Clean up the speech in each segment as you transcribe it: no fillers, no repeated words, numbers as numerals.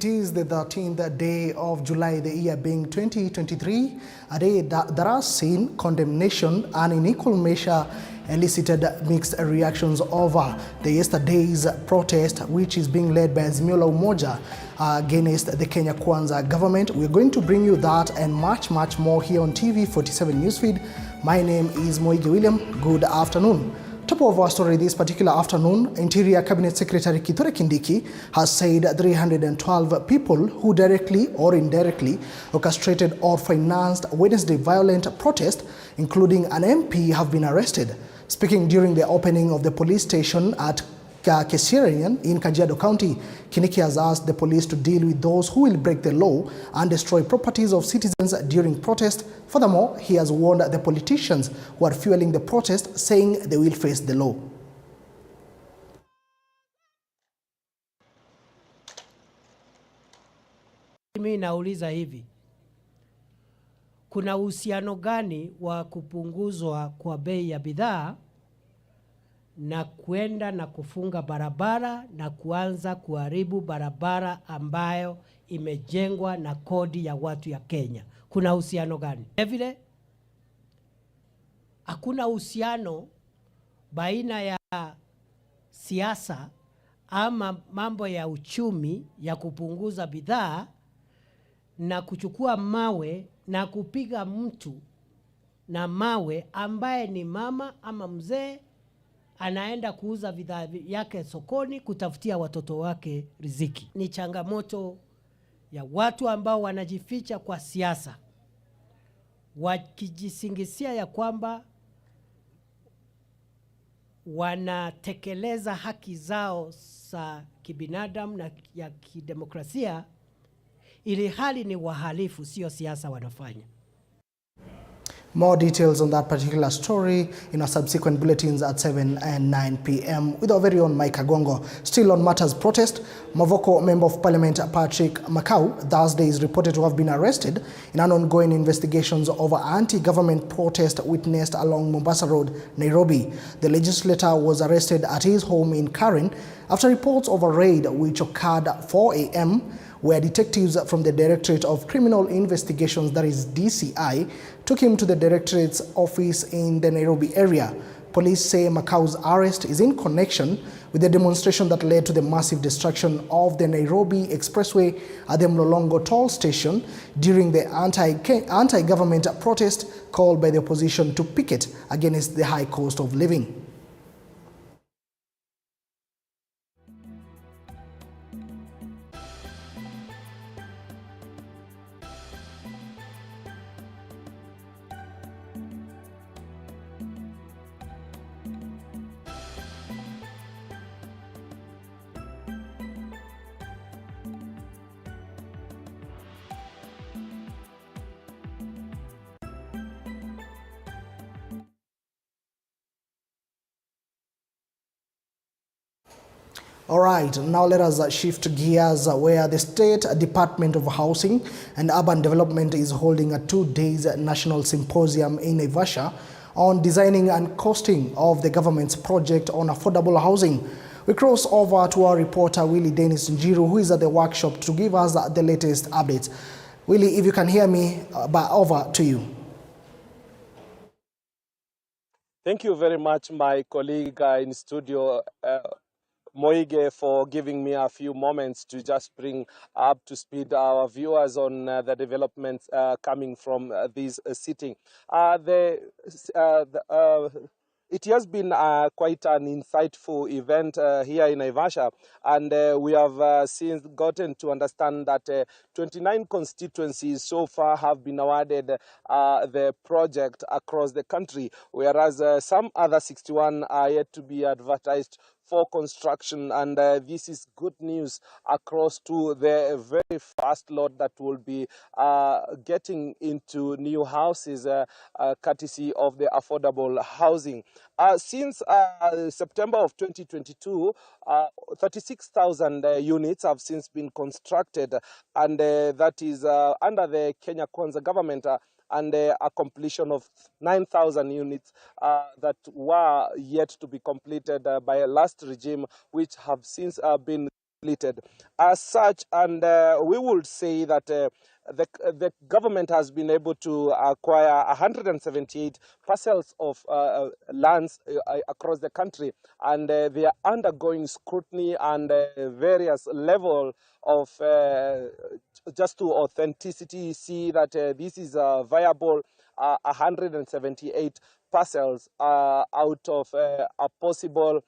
It is the 13th day of July, the year being 2023, a day that has seen condemnation and in equal measure elicited mixed reactions over the yesterday's protest, which is being led by Azimio la Umoja against the Kenya Kwanza government. We're going to bring you that and much more here on TV47 Newsfeed. My name is Moige William. Good afternoon. Top of our story this particular afternoon, Interior Cabinet Secretary Kithure Kindiki has said 312 people who directly or indirectly orchestrated or financed Wednesday violent protest, including an MP, have been arrested. Speaking during the opening of the police station at Keserian in Kajiado County, Kindiki has asked the police to deal with those who will break the law and destroy properties of citizens during protest. Furthermore, he has warned the politicians who are fueling the protest, saying they will face the law. Mimi nauliza hivi, kuna uhusiano gani wa kupunguzwa kwa bei ya bidhaa na kwenda na kufunga barabara na kuanza kuharibu barabara ambayo imejengwa na kodi ya watu ya Kenya? Kuna uhusiano gani? Vile hakuna uhusiano baina ya siasa ama mambo ya uchumi ya kupunguza bidhaa na kuchukua mawe na kupiga mtu na mawe ambaye ni mama ama mzee anaenda kuuza bidhaa yake sokoni kutafutia watoto wake riziki. Ni changamoto ya watu ambao wanajificha kwa siasa, wakijisingizia ya kwamba wanatekeleza haki zao za kibinadamu na ya kidemokrasia, ili hali ni wahalifu, sio siasa wanafanya. More details on that particular story in our subsequent bulletins at 7 and 9 p.m. with our very own Mike Agongo. Still on matters protest, Mavoko Member of Parliament Patrick Makau Thursday is reported to have been arrested in an ongoing investigations over anti-government protest witnessed along Mombasa Road, Nairobi. The legislator was arrested at his home in Karen after reports of a raid which occurred at 4 a.m. where detectives from the Directorate of Criminal Investigations, that is DCI, took him to the Directorate's office in the Nairobi area. Police say Makau's arrest is in connection with the demonstration that led to the massive destruction of the Nairobi Expressway at the Mlolongo toll station during the anti-government protest called by the opposition to picket against the high cost of living. All right, now let us shift gears where the State Department of Housing and Urban Development is holding a 2-day national symposium in Naivasha on designing and costing of the government's project on affordable housing. We cross over to our reporter Willie Dennis Njiru, who is at the workshop, to give us the latest updates. Willie, if you can hear me, over to you. Thank you very much, my colleague in studio, Moige, for giving me a few moments to just bring up to speed our viewers on the developments coming from this sitting. It has been quite an insightful event here in Naivasha, and we have since gotten to understand that 29 constituencies so far have been awarded the project across the country, whereas some other 61 are yet to be advertised for construction, and this is good news across to the very first lot that will be getting into new houses courtesy of the affordable housing. Since September of 2022, 36,000 units have since been constructed, and that is under the Kenya Kwanza government, and a completion of 9,000 units that were yet to be completed by a last regime, which have since been completed. As such, and we would say that the government has been able to acquire 178 parcels of lands across the country, and they are undergoing scrutiny and various level of just to authenticity, see that this is viable. 178 parcels out of a possible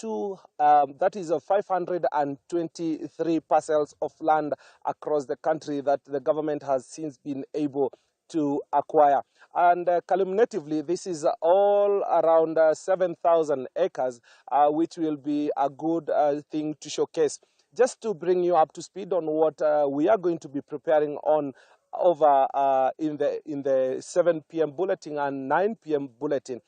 that is 523 parcels of land across the country that the government has since been able to acquire. And culminatively, this is all around 7,000 acres, which will be a good thing to showcase. Just to bring you up to speed on what we are going to be preparing on over in the 7 p.m. bulletin and 9 p.m. bulletin,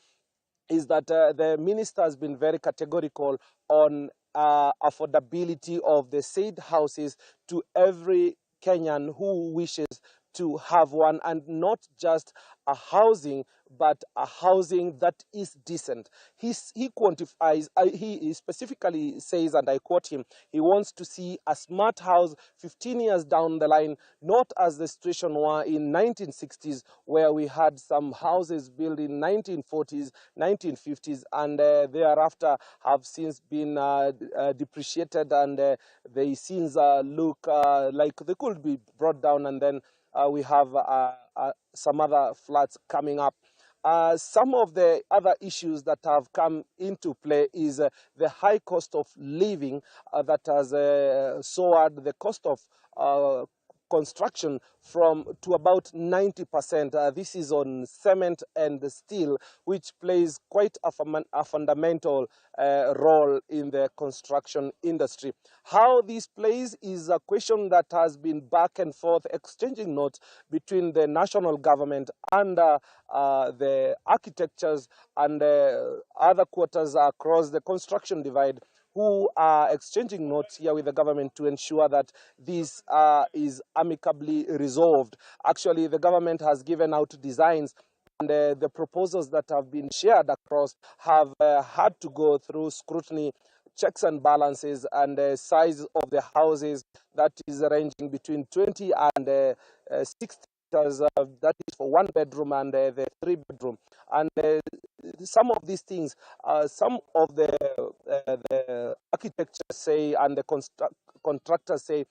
is that the minister has been very categorical on affordability of the said houses to every Kenyan who wishes to have one, and not just a housing, but a housing that is decent. He quantifies, he specifically says, and I quote him, he wants to see a smart house 15 years down the line, not as the situation were in 1960s, where we had some houses built in 1940s, 1950s, and thereafter have since been depreciated, and they since look like they could be brought down, and then we have some other floods coming up. Some of the other issues that have come into play is the high cost of living that has soared the cost of construction to about 90%. This is on cement and steel, which plays quite a fundamental role in the construction industry. How this plays is a question that has been back and forth, exchanging notes between the national government and the architectures and other quarters across the construction divide, who are exchanging notes here with the government to ensure that this is amicably resolved. Actually, the government has given out designs, and the proposals that have been shared across have had to go through scrutiny, checks and balances, and the size of the houses that is ranging between 20 and 60. That is for 1 bedroom and the 3 bedroom. And some of these things, some of the architects say and the contractors say,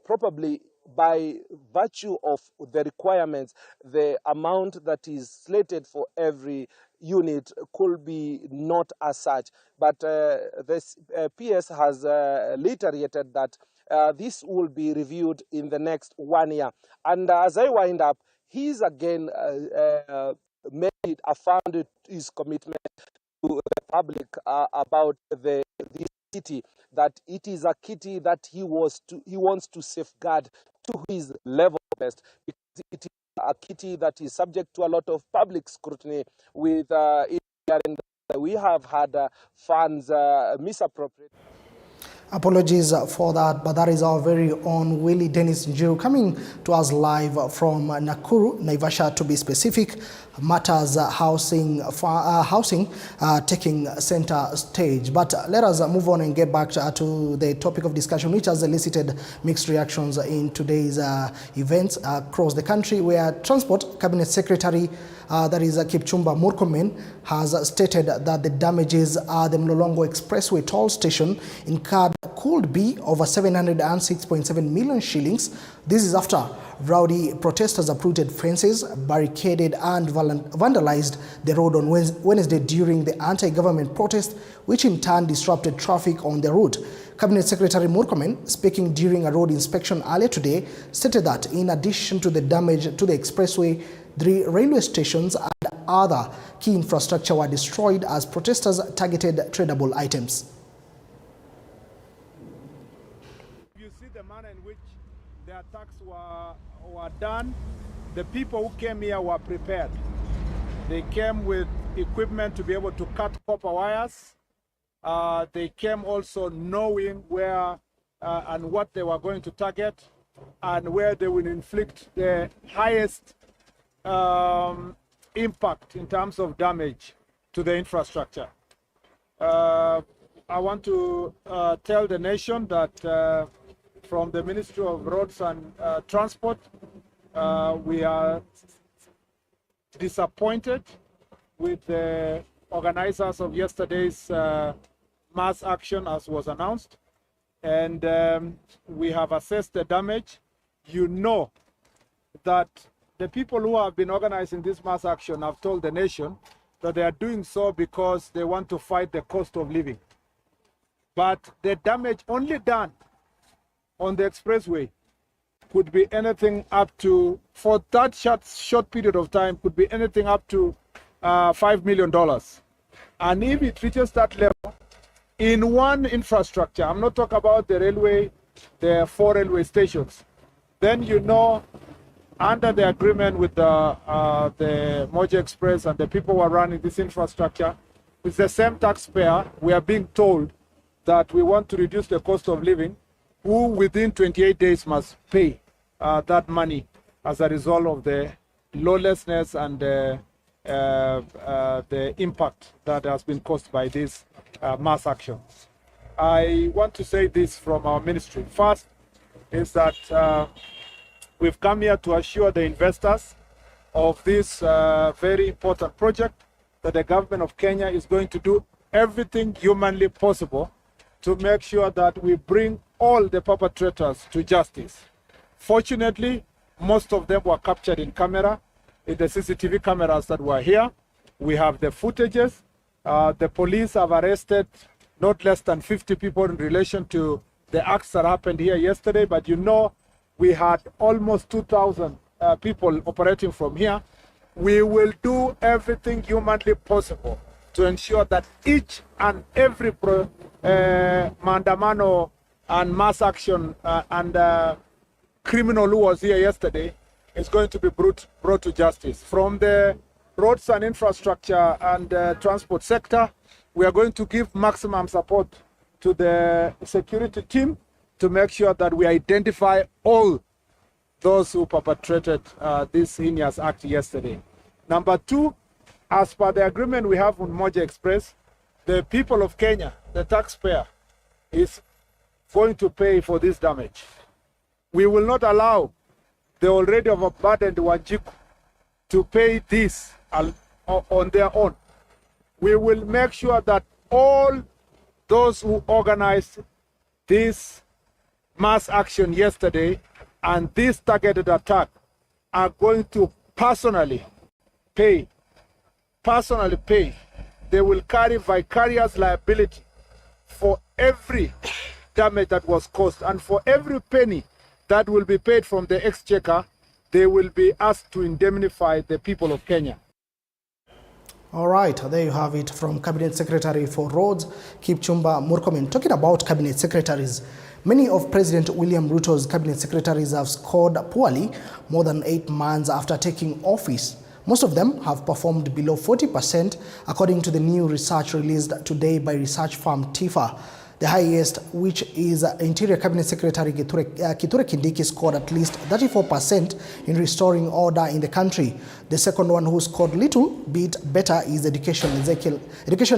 probably by virtue of the requirements, the amount that is slated for every unit could be not as such. But this PS has reiterated that this will be reviewed in the next 1 year. And as I wind up, he's again made it affirmed his commitment to the public about this city, that it is a kitty that he wants to safeguard to his level best, because it is a kitty that is subject to a lot of public scrutiny with we have had funds misappropriated. Apologies for that, but that is our very own Willie Dennis Njiru coming to us live from Nakuru, Naivasha to be specific. Matters housing taking center stage. But let us move on and get back to the topic of discussion, which has elicited mixed reactions in today's events across the country, where Transport Cabinet Secretary that is Kipchumba Murkomen has stated that the damages at the Mlolongo Expressway toll station incurred could be over 706.7 million shillings. This is after rowdy protesters uprooted fences, barricaded and vandalized the road on Wednesday during the anti-government protest, which in turn disrupted traffic on the route. Cabinet Secretary Murkomen, speaking during a road inspection earlier today, stated that in addition to the damage to the expressway, 3 railway stations and other key infrastructure were destroyed as protesters targeted tradable items. You see the manner in which the attacks were done. The people who came here were prepared. They came with equipment to be able to cut copper wires. They came also knowing where and what they were going to target and where they will inflict the highest impact in terms of damage to the infrastructure. I want to tell the nation that from the Ministry of Roads and Transport, we are disappointed with the organizers of yesterday's mass action as was announced. And we have assessed the damage. You know that the people who have been organizing this mass action have told the nation that they are doing so because they want to fight the cost of living. But the damage only done on the expressway could be anything up to, for that short period of time, could be anything up to $5 million. And if it reaches that level, in one infrastructure, I'm not talking about the railway, the 4 railway stations, then you know, under the agreement with the Moja Express and the people who are running this infrastructure, it's the same taxpayer, we are being told that we want to reduce the cost of living, who within 28 days must pay that money as a result of the lawlessness and the impact that has been caused by this mass action. I want to say this from our ministry. First is that we've come here to assure the investors of this very important project that the government of Kenya is going to do everything humanly possible to make sure that we bring all the perpetrators to justice. Fortunately, most of them were captured in camera, in the CCTV cameras that were here. We have the footages. The police have arrested not less than 50 people in relation to the acts that happened here yesterday, but you know, we had almost 2,000 people operating from here. We will do everything humanly possible to ensure that each and every mandamano and mass action and criminal who was here yesterday is going to be brought to justice. From the roads and infrastructure and transport sector, we are going to give maximum support to the security team to make sure that we identify all those who perpetrated this heinous act yesterday. Number 2, as per the agreement we have with Moja Express, the people of Kenya, the taxpayer, is going to pay for this damage. We will not allow the already overburdened Wanjiku to pay this on their own. We will make sure that all those who organized this mass action yesterday and this targeted attack are going to personally pay. They will carry vicarious liability for every damage that was caused, and for every penny that will be paid from the exchequer, they will be asked to indemnify the people of Kenya. All right, there you have it from Cabinet Secretary for Roads, Kipchumba Murkomen. Talking about Cabinet Secretaries, many of President William Ruto's Cabinet Secretaries have scored poorly more than 8 months after taking office. Most of them have performed below 40%, according to the new research released today by research firm TIFA. The highest, which is Interior Cabinet Secretary Kithure Kindiki, scored at least 34% in restoring order in the country. The second one, who scored little bit better, is Education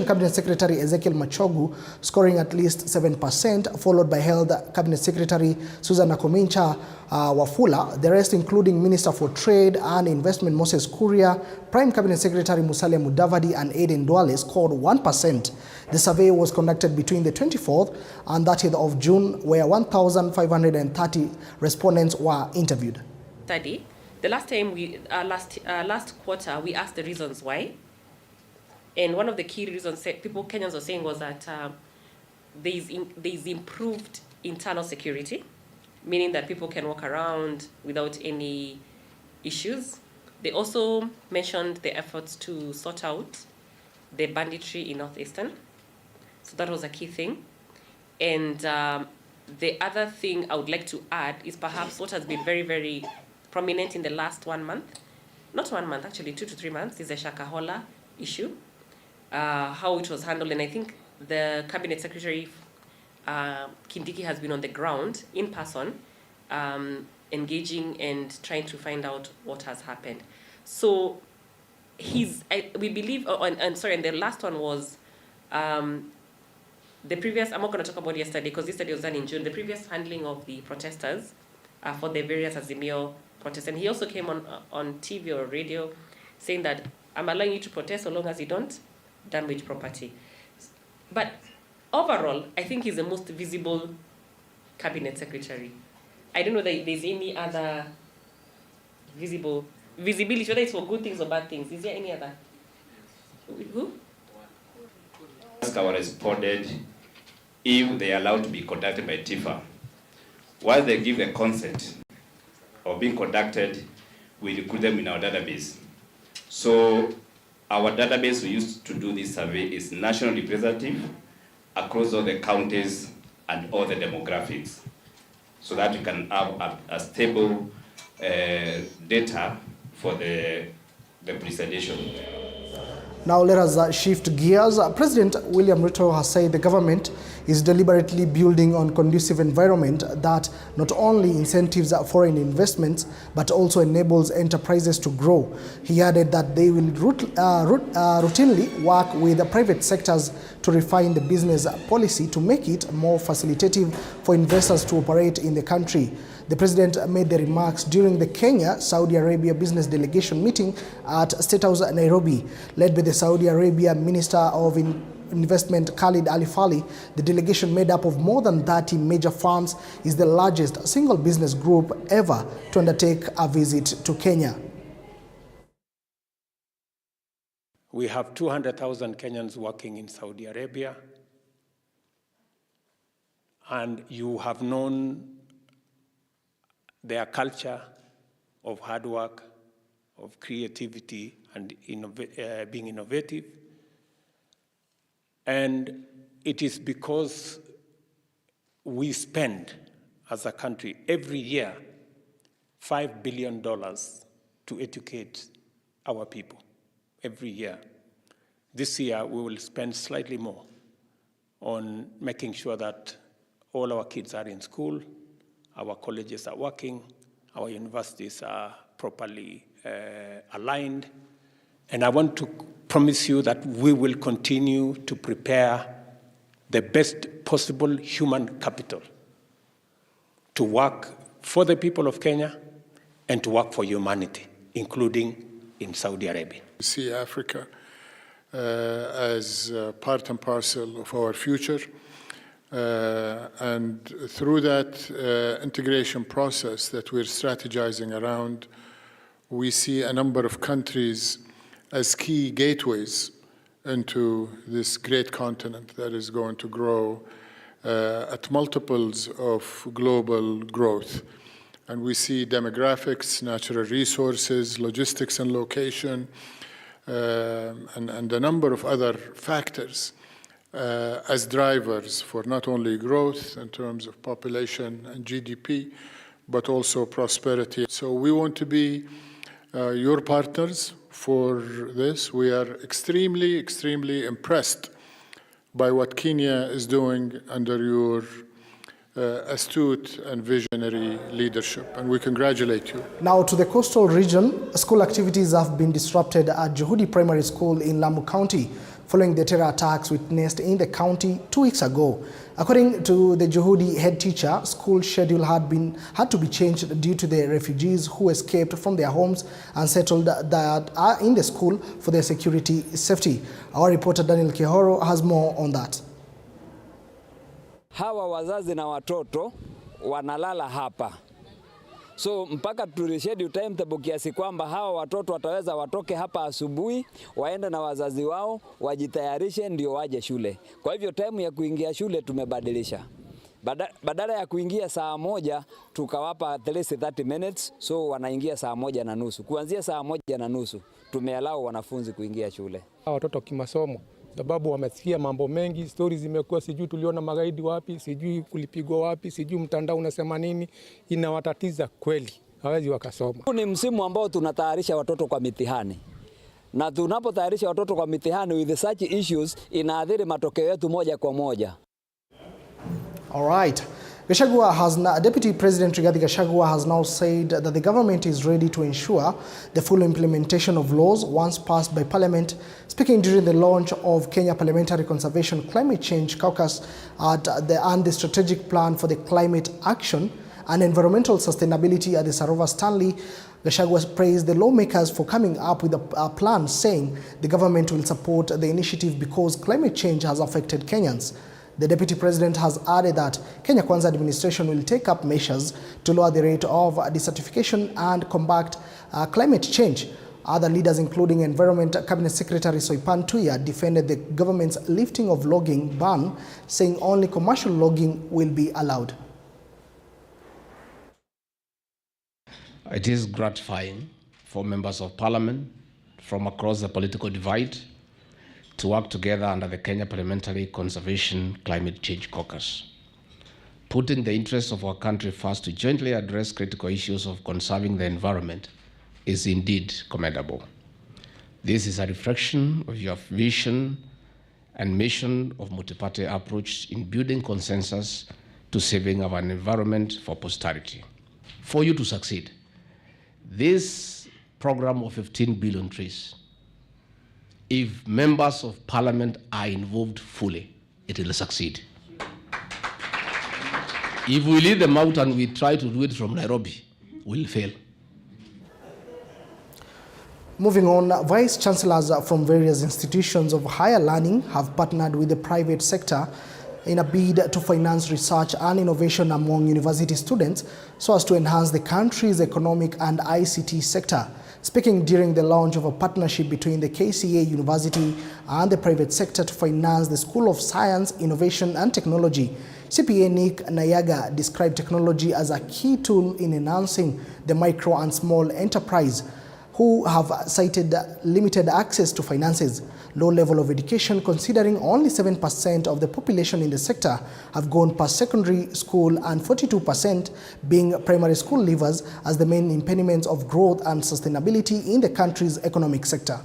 Cabinet Secretary Ezekiel Machogu, scoring at least 7%, followed by Health Cabinet Secretary Susan Nakumincha Wafula. The rest, including Minister for Trade and Investment Moses Kuria, Prime Cabinet Secretary Musalia Mudavadi, and Aden Duale, scored 1%. The survey was conducted between the 24th and 30th of June, where 1,530 respondents were interviewed. Study. The last time last quarter, we asked the reasons why, and one of the key reasons Kenyans were saying was that there is improved internal security, meaning that people can walk around without any issues. They also mentioned the efforts to sort out the banditry in Northeastern. So that was a key thing. And the other thing I would like to add is perhaps what has been very, very prominent in the last 1 month, not 1 month, actually 2 to 3 months, is the Shakahola issue, how it was handled. And I think the Cabinet Secretary, Kindiki, has been on the ground in person, engaging and trying to find out what has happened. So we believe, and the last one was the previous, I'm not going to talk about yesterday because yesterday was done in June, the previous handling of the protesters for the various Azimio protests. And he also came on TV or radio saying that I'm allowing you to protest so long as you don't damage property. But overall, I think he's the most visible cabinet secretary. I don't know that there's any other visibility, whether it's for good things or bad things. Is there any other? Who? Our responded if they are allowed to be conducted by TIFA. While they give the consent of being conducted, we recruit them in our database. So our database we used to do this survey is national representative across all the counties and all the demographics, so that we can have a stable data for the presentation. Now let us shift gears. President William Ruto has said the government is deliberately building on conducive environment that not only incentives foreign investments but also enables enterprises to grow. He added that they will routinely work with the private sectors to refine the business policy to make it more facilitative for investors to operate in the country. The president made the remarks during the Kenya-Saudi Arabia business delegation meeting at State House, Nairobi. Led by the Saudi Arabia Minister of Investment Khalid Al Falih, the delegation made up of more than 30 major firms is the largest single business group ever to undertake a visit to Kenya. We have 200,000 Kenyans working in Saudi Arabia, and you have known their culture of hard work, of creativity, and being innovative. And it is because we spend, as a country, every year, $5 billion to educate our people, every year. This year, we will spend slightly more on making sure that all our kids are in school, our colleges are working, our universities are properly aligned. And I want to promise you that we will continue to prepare the best possible human capital to work for the people of Kenya and to work for humanity, including in Saudi Arabia. We see Africa as part and parcel of our future. And through that integration process that we're strategizing around, we see a number of countries as key gateways into this great continent that is going to grow at multiples of global growth. And we see demographics, natural resources, logistics and location, and a number of other factors as drivers for not only growth in terms of population and GDP, but also prosperity. So we want to be your partners for this. We are extremely, extremely impressed by what Kenya is doing under your astute and visionary leadership, and we congratulate you. Now to the coastal region, school activities have been disrupted at Juhudi Primary School in Lamu County following the terror attacks witnessed in the county 2 weeks ago. According to the Juhudi head teacher, school schedule had to be changed due to the refugees who escaped from their homes and settled that are in the school for their security safety. Our reporter Daniel Kihoro has more on that. Hawa wazazi na watoto wanalala hapa. So mpaka tureschedule timetable kiasi kwamba hawa watoto wataweza watoke hapa asubuhi, waende na wazazi wao, wajitayarishe ndio waje shule. Kwa hivyo time ya kuingia shule tumebadilisha. Badala ya kuingia saa 1 tukawapa at least 30 minutes, so wanaingia saa 1:30. Kuanzia saa 1:30 tumeallow wanafunzi kuingia shule. Watoto kimasomo sababu wamesikia mambo mengi, stories zimekuwa sijui tuliona magaidi wapi, sijui kulipigwa wapi, sijui mtandao unasema nini, inawatatiza kweli. Hawezi wakasoma. Ni msimu ambao tunatayarisha watoto kwa mitihani. Na tunapotayarisha watoto kwa mitihani with such issues inaathiri matokeo yetu moja kwa moja. All right. Deputy President Rigathi Gachagua has now said that the government is ready to ensure the full implementation of laws once passed by Parliament. Speaking during the launch of Kenya Parliamentary Conservation Climate Change Caucus and the Strategic Plan for the Climate Action and Environmental Sustainability at the Sarova Stanley, Gachagua praised the lawmakers for coming up with a plan, saying the government will support the initiative because climate change has affected Kenyans. The Deputy President has added that Kenya Kwanza administration will take up measures to lower the rate of desertification and combat climate change. Other leaders, including Environment Cabinet Secretary Soipan Tuya, defended the government's lifting of logging ban, saying only commercial logging will be allowed. It is gratifying for members of Parliament from across the political divide to work together under the Kenya Parliamentary Conservation Climate Change Caucus, putting the interests of our country first to jointly address critical issues of conserving the environment is indeed commendable. This is a reflection of your vision and mission of multi-party approach in building consensus to saving our environment for posterity. For you to succeed, this program of 15 billion trees, if members of Parliament are involved fully, it will succeed. If we leave them out and we try to do it from Nairobi, we'll fail. Moving on, Vice Chancellors from various institutions of higher learning have partnered with the private sector in a bid to finance research and innovation among university students so as to enhance the country's economic and ICT sector. Speaking during the launch of a partnership between the KCA University and the private sector to finance the School of Science, Innovation and Technology, CPA Nick Nayaga described technology as a key tool in enhancing the micro and small enterprise, who have cited limited access to finances, low level of education, considering only 7% of the population in the sector have gone past secondary school and 42% being primary school leavers as the main impediments of growth and sustainability in the country's economic sector.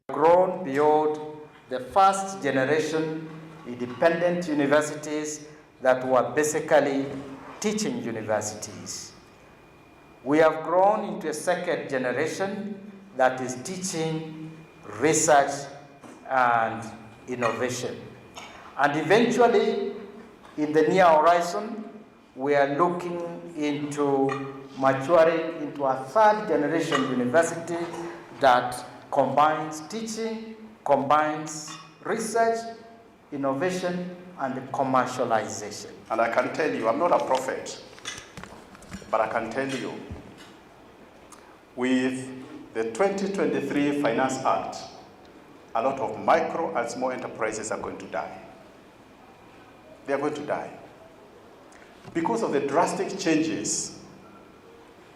Grown beyond the first generation independent universities that were basically teaching universities. We have grown into a second generation that is teaching research and innovation. And eventually, in the near horizon, we are looking into maturing into a third generation university that combines teaching, combines research, innovation, and commercialization. And I can tell you, I'm not a prophet, but I can tell you, with the 2023 Finance Act, a lot of micro and small enterprises are going to die. They are going to die because of the drastic changes